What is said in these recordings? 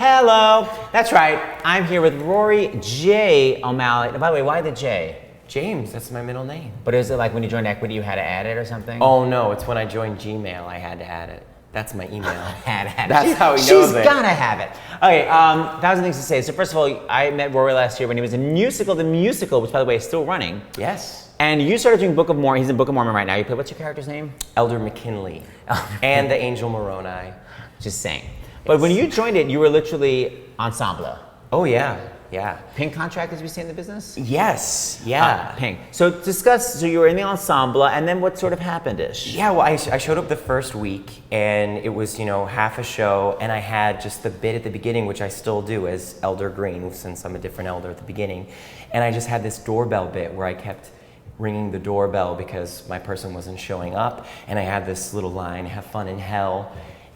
Hello. That's right. I'm here with Rory J. O'Malley. By the way, why the J? James, that's my middle name. But is it like when you joined Equity, you had to add it or something? Oh no, it's when I joined Gmail, I had to add it. That's my email. That's how he knows it. She's gotta have it. Okay, 1,000 things to say. So first of all, I met Rory last year when he was in The Musical, which by the way is still running. Yes. And you started doing Book of Mormon. He's in Book of Mormon right now. You play, what's your character's name? Elder McKinley. And the Angel Moroni. Just saying. But when you joined it, you were literally ensemble. Oh yeah, yeah. Pink contract, as we say in the business? Yes, yeah. Pink. So discuss, so you were in the ensemble, and then what sort of happened-ish? Yeah, well, I showed up the first week, and it was, half a show, and I had just the bit at the beginning, which I still do as Elder Green, since I'm a different elder at the beginning. And I just had this doorbell bit where I kept ringing the doorbell because my person wasn't showing up, and I had this little line, "Have fun in hell."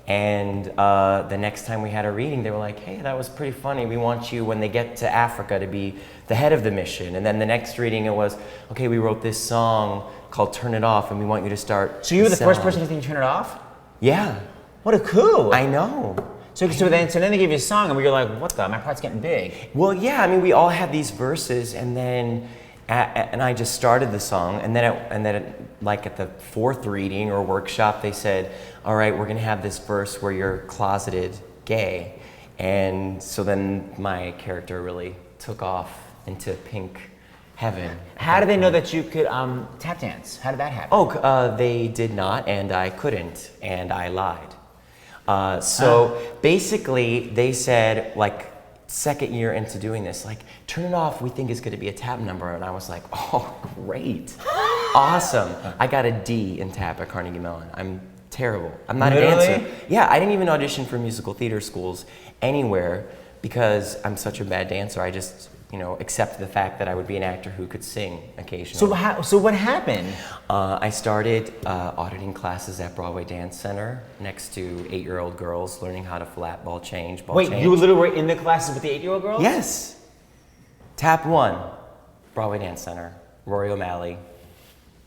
And the next time we had a reading, they were like, "Hey, that was pretty funny. We want you, when they get to Africa, to be the head of the mission." And then the next reading, it was, "Okay, we wrote this song called Turn It Off, and we want you to start." So you were the first person to think Turn It Off? Yeah. What a coup. I know. So then they gave you a song, and we were like, what the? My part's getting big. Well, yeah, I mean, we all had these verses, and then and I just started the song, and then like at the fourth reading or workshop, they said, "All right, we're gonna have this verse where you're closeted gay," and so then my character really took off into pink heaven. How did they know that you could tap dance? How did that happen? Oh, they did not, and I couldn't, and I lied. So basically, they said, like, second year into doing this, like, "Turn It Off, we think is going to be a tap number." And I was like, "Oh, great. Awesome." I got a D in tap at Carnegie Mellon. I'm terrible. I'm not Literally? a dancer. Yeah, I didn't even audition for musical theater schools anywhere because I'm such a bad dancer. I just, accepted the fact that I would be an actor who could sing occasionally. So what happened? I started auditing classes at Broadway Dance Center next to 8-year-old girls learning how to flat ball change. Wait, you literally were in the classes with the 8-year-old girls? Yes. Tap 1, Broadway Dance Center, Rory O'Malley,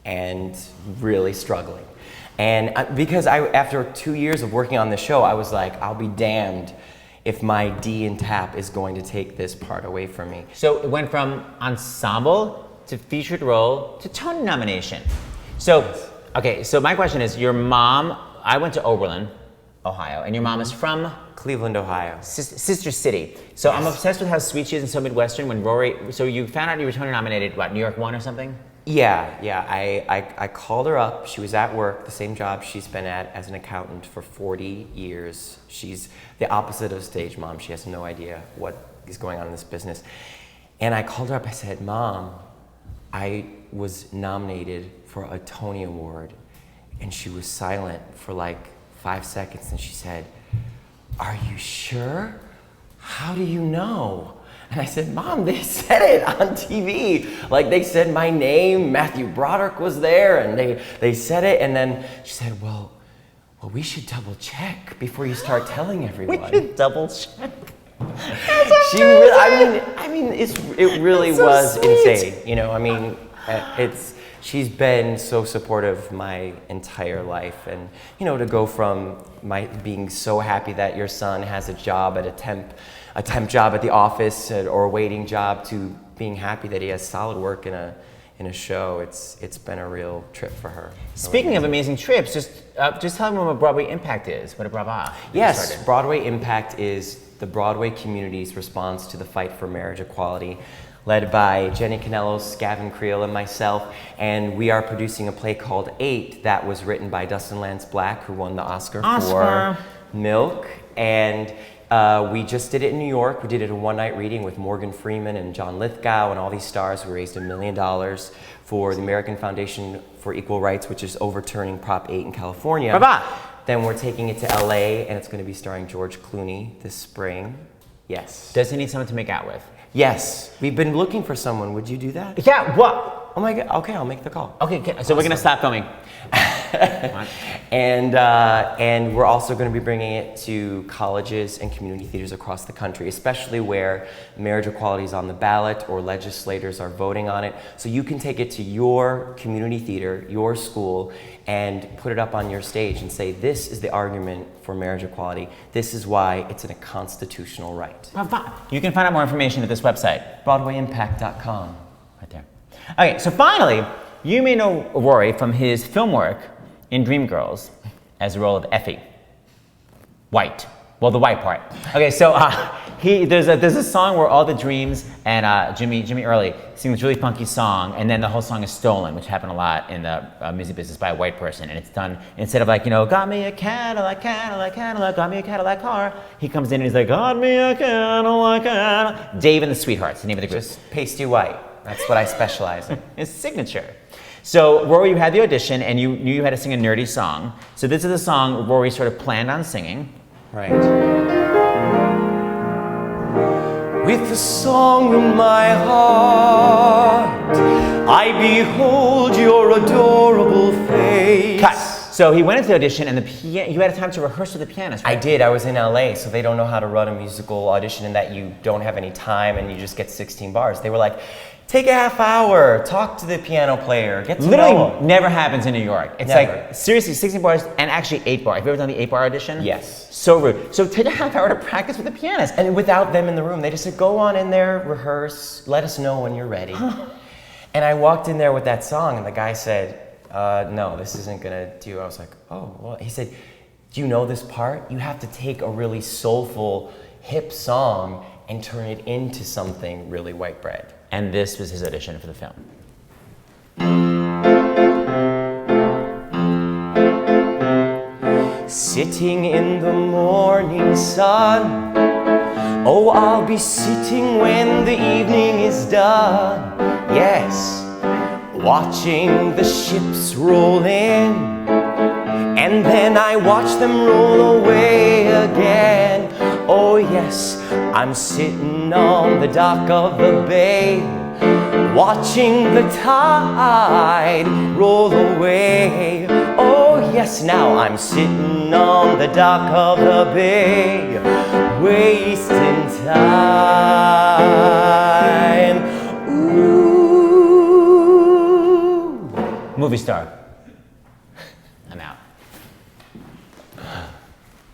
and really struggling. And because after 2 years of working on the show, I was like, I'll be damned if my D in tap is going to take this part away from me. So it went from ensemble to featured role to Tony nomination. So, okay, so my question is, your mom, I went to Oberlin, Ohio, and your mom is from? Cleveland, Ohio. Sister City. So yes. I'm obsessed with how sweet she is and so Midwestern. When Rory, so you found out you were Tony nominated, what, New York 1 or something? Yeah. I called her up. She was at work, the same job she's been at as an accountant for 40 years. She's the opposite of stage mom. She has no idea what is going on in this business. And I called her up. I said, "Mom, I was nominated for a Tony Award." And she was silent for like 5 seconds. And she said, "Are you sure? How do you know?" And I said, "Mom, they said it on TV. Like, they said my name, Matthew Broderick was there, and they said it." And then she said, well, we should double check before you start telling everyone. We should double check. She really, I mean, it really so was sweet. Insane. She's been so supportive my entire life, and to go from being so happy that your son has a job at a temp job at the office or a waiting job to being happy that he has solid work in a show. It's been a real trip for her. Speaking of amazing trips, just tell them what Broadway Impact is. What a brava. Yes, Broadway Impact is the Broadway community's response to the fight for marriage equality, led by Jenny Canellos, Gavin Creel, and myself. And we are producing a play called 8 that was written by Dustin Lance Black, who won the Oscar for Milk. And we just did it in New York. We did it a one-night reading with Morgan Freeman and John Lithgow and all these stars. We raised $1 million for the American Foundation for Equal Rights, which is overturning Prop 8 in California. Bye-bye. Then we're taking it to LA, and it's going to be starring George Clooney this spring. Yes. Does he need someone to make out with? Yes. We've been looking for someone. Would you do that? Yeah, what? Oh my God. Okay, I'll make the call. Okay, so we're going to stop filming. And we're also going to be bringing it to colleges and community theaters across the country, especially where marriage equality is on the ballot or legislators are voting on it. So you can take it to your community theater, your school, and put it up on your stage and say, this is the argument for marriage equality. This is why it's a constitutional right. You can find out more information at this website. BroadwayImpact.com. Right there. Okay, so finally, you may know Rory from his film work in Dreamgirls as the role of Effie. White. Well, the white part. Okay, so there's a song where all the dreams and Jimmy Early sing this really funky song, and then the whole song is stolen, which happened a lot in the music business by a white person, and it's done instead of like, got me a Cadillac, got me a Cadillac car. He comes in and he's like, got me a Cadillac. Dave and the Sweethearts, the name of the group. Just pasty white. That's what I specialize in. His signature. So Rory, you had the audition, and you knew you had to sing a nerdy song. So this is the song Rory sort of planned on singing. Right. With a song in my heart, I behold your adorable face. Cut. So he went into the audition, and you had time to rehearse with the pianist, right? I did. I was in LA, so they don't know how to run a musical audition in that you don't have any time and you just get 16 bars. They were like, take a half hour, talk to the piano player, get to know Literally him. never happens in New York. It's Never. like, seriously, 16 bars and actually 8 bar. Have you ever done the 8 bar audition? Yes. So rude. So take a half hour to practice with the pianist. And without them in the room, they just said, go on in there, rehearse, let us know when you're ready. And I walked in there with that song, and the guy said, no, this isn't gonna do. I was like, oh, well. He said, do you know this part? You have to take a really soulful, hip song and turn it into something really white bread. And this was his audition for the film. Sitting in the morning sun, oh, I'll be sitting when the evening is done. Yes, watching the ships roll in, and then I watch them roll away again. Oh yes, I'm sitting on the dock of the bay, watching the tide roll away. Oh yes, now I'm sitting on the dock of the bay, wasting time. Ooh. Movie star. I'm out.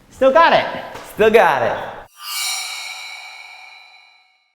Still got it. Still got it.